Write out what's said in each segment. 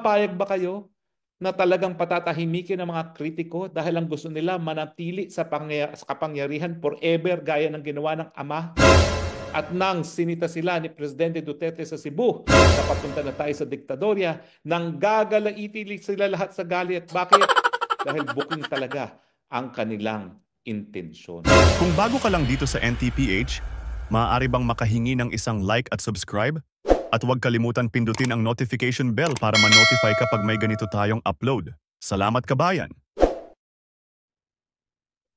Papayag ba kayo na talagang patatahimikin ng mga kritiko dahil ang gusto nila manatili sa kapangyarihan forever gaya ng ginawa ng ama? At nang sinita sila ni Presidente Duterte sa Cebu na papunta na tayo sa diktadorya, nang gagalaiti sila lahat sa galit. Bakit? Dahil booking talaga ang kanilang intensyon. Kung bago ka lang dito sa NTPH, maaari bang makahingi ng isang like at subscribe? At huwag kalimutan pindutin ang notification bell para ma-notify kapag may ganito tayong upload. Salamat kabayan!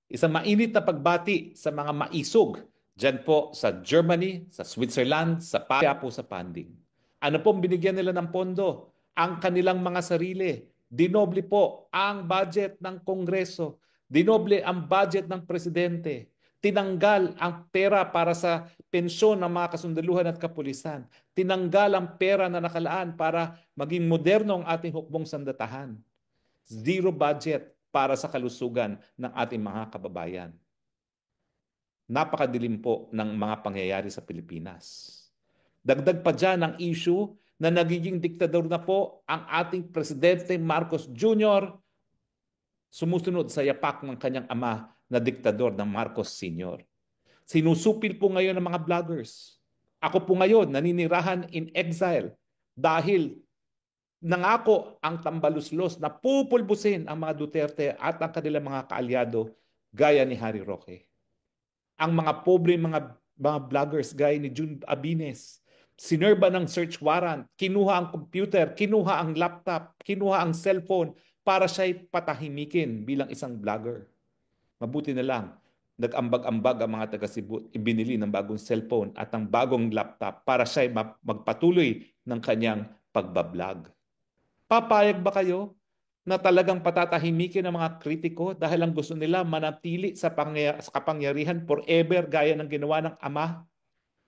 Isang mainit na pagbati sa mga maisog dyan po sa Germany, sa Switzerland, sa po sa funding. Ano pong binigyan nila ng pondo? Ang kanilang mga sarili. Dinoble po ang budget ng Kongreso. Dinoble ang budget ng Presidente. Tinanggal ang pera para sa pensyon ng mga kasundaluhan at kapulisan. Tinanggal ang pera na nakalaan para maging moderno ang ating hukbong sandatahan. Zero budget para sa kalusugan ng ating mga kababayan. Napakadilim po ng mga pangyayari sa Pilipinas. Dagdag pa dyan ang issue na nagiging diktador na po ang ating Presidente Marcos Jr. sumusunod sa yapak ng kanyang ama na diktador ng Marcos Sr. Sinusupil po ngayon ng mga vloggers. Ako po ngayon naninirahan in exile dahil nangako ang tambaluslos na pupulbusin ang mga Duterte at ang kanilang mga kaalyado gaya ni Harry Roque. Ang mga pobre mga vloggers gaya ni June Abines, sinerba ng search warrant, kinuha ang computer, kinuha ang laptop, kinuha ang cellphone para siya'y patahimikin bilang isang vlogger. Mabuti na lang, nag-ambag-ambag ang mga taga Cebu, ibinili ng bagong cellphone at ng bagong laptop para siya'y magpatuloy ng kanyang pagbablog. Papayag ba kayo na talagang patatahimikin ng mga kritiko dahil ang gusto nila manatili sa kapangyarihan forever gaya ng ginawa ng ama?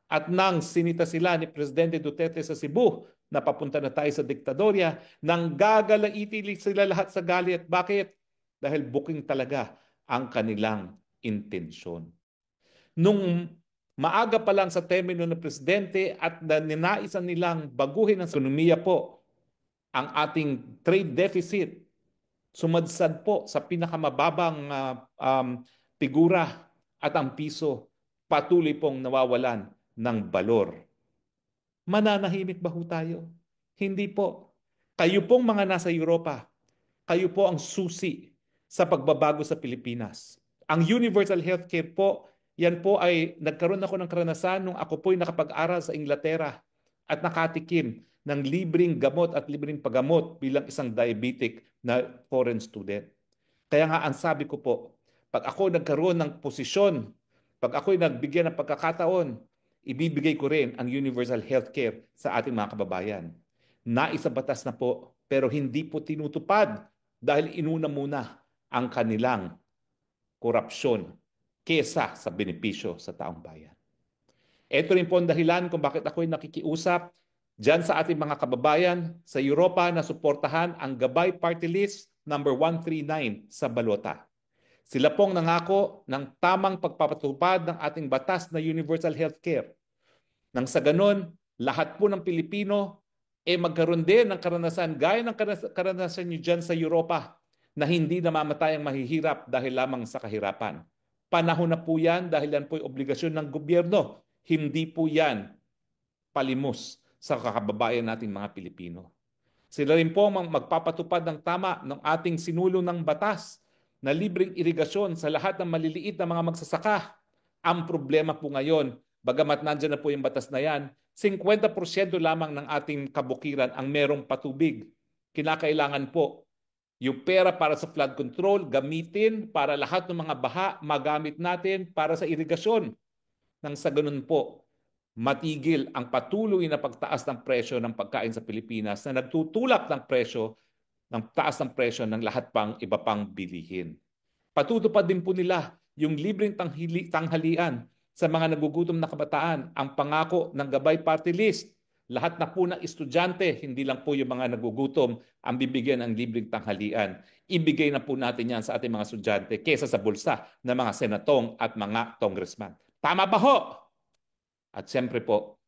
At nang sinita sila ni Presidente Duterte sa Cebu na papunta na tayo sa diktadorya, nang gagalaiti sila lahat sa galit. Bakit? Dahil booking talaga ang kanilang intensyon. Nung maaga pa lang sa termino ng Presidente at ninaisan nilang baguhin ang ekonomiya po, ang ating trade deficit, sumadsad po sa pinakamababang figura at ang piso patuloy pong nawawalan ng balor. Mananahimik ba ho tayo? Hindi po. Kayo pong mga nasa Europa, kayo po ang susi sa pagbabago sa Pilipinas. Ang universal healthcare po, yan po ay nagkaroon ako ng karanasan nung ako po'y nakapag-aral sa Inglaterra at nakatikim ng libreng gamot at libreng paggamot bilang isang diabetic na foreign student. Kaya nga ang sabi ko po, pag ako nagkaroon ng posisyon, pag ako'y nagbigyan ng pagkakataon, ibibigay ko rin ang universal healthcare sa ating mga kababayan. Naisabatas na po, pero hindi po tinutupad dahil inuna muna ang kanilang korupsyon kesa sa benepisyo sa taong bayan. Ito rin po ang dahilan kung bakit ako'y nakikiusap dyan sa ating mga kababayan sa Europa na suportahan ang Gabay Party List number 139 sa balota. Sila pong nangako ng tamang pagpapatupad ng ating batas na universal healthcare. Nang sa ganon, lahat po ng Pilipino magkaroon din ng karanasan gaya ng karanasan nyo dyan sa Europa na hindi namamatay ang mahihirap dahil lamang sa kahirapan. Panahon na po yan dahil yan po'y obligasyon ng gobyerno. Hindi po yan palimos sa kakababayan nating mga Pilipino. Sila rin po magpapatupad ng tama ng ating sinulong ng batas na libreng irigasyon sa lahat ng maliliit na mga magsasaka. Ang problema po ngayon, bagamat nandyan na po yung batas na yan, 50% lamang ng ating kabukiran ang merong patubig. Kinakailangan po yung pera para sa flood control gamitin para lahat ng mga baha magamit natin para sa irigasyon. Nang sa ganun po, matigil ang patuloy na pagtaas ng presyo ng pagkain sa Pilipinas na nagtutulak ng presyo, ng taas ng presyo ng lahat pang iba pang bilihin. Patutupad din po nila yung libreng tanghalian sa mga nagugutom na kabataan, ang pangako ng Gabay Party List. Lahat na po ng estudyante, hindi lang po yung mga nagugutom, ang bibigyan ng libreng tanghalian. Ibigay na po natin yan sa ating mga estudyante kesa sa bulsa ng mga senatong at mga congressman. Tama ba ho? At siyempre po,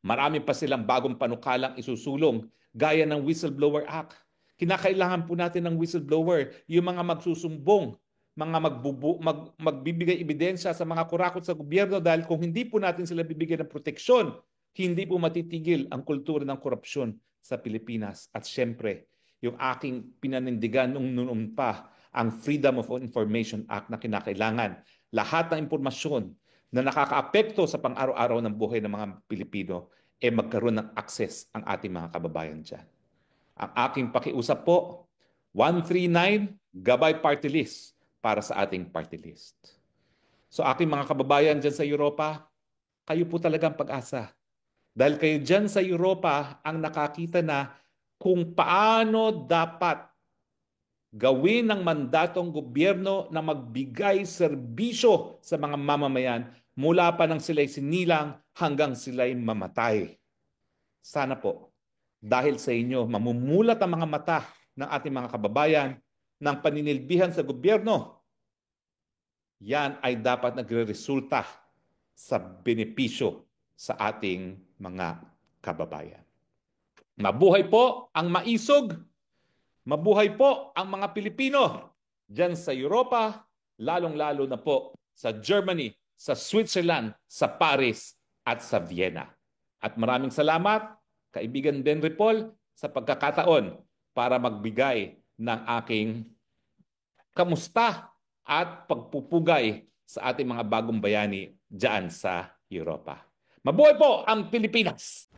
Marami pa silang bagong panukalang isusulong gaya ng Whistleblower Act. Kinakailangan po natin ng whistleblower, yung mga magsusumbong, mga magbibigay ebidensya sa mga kurakot sa gobyerno dahil kung hindi po natin sila bibigyan ng proteksyon, hindi po matitigil ang kultura ng korupsyon sa Pilipinas. At syempre, yung aking pinanindigan nung noon pa, ang Freedom of Information Act na kinakailangan. Lahat ng impormasyon na nakakaapekto sa pang-araw-araw ng buhay ng mga Pilipino, magkaroon ng access ang ating mga kababayan dyan. Ang aking pakiusap po, 139 Gabay Party List para sa ating party list. So aking mga kababayan dyan sa Europa, kayo po talagang pag-asa. Dahil kayo dyan sa Europa ang nakakita na kung paano dapat gawin ng mandatong gobyerno na magbigay serbisyo sa mga mamamayan mula pa nang sila'y sinilang hanggang sila'y mamatay. Sana po, dahil sa inyo, mamumulat ang mga mata ng ating mga kababayan ng paninilbihan sa gobyerno. Yan ay dapat nagre-resulta sa benepisyo sa ating mga kababayan. Mabuhay po ang maisog! Mabuhay po ang mga Pilipino dyan sa Europa, lalong-lalo na po sa Germany, sa Switzerland, sa Paris at sa Vienna. At maraming salamat, kaibigan Ben Ripol, sa pagkakataon para magbigay ng aking kamusta at pagpupugay sa ating mga bagong bayani dyan sa Europa. Mabuhay po ang Pilipinas!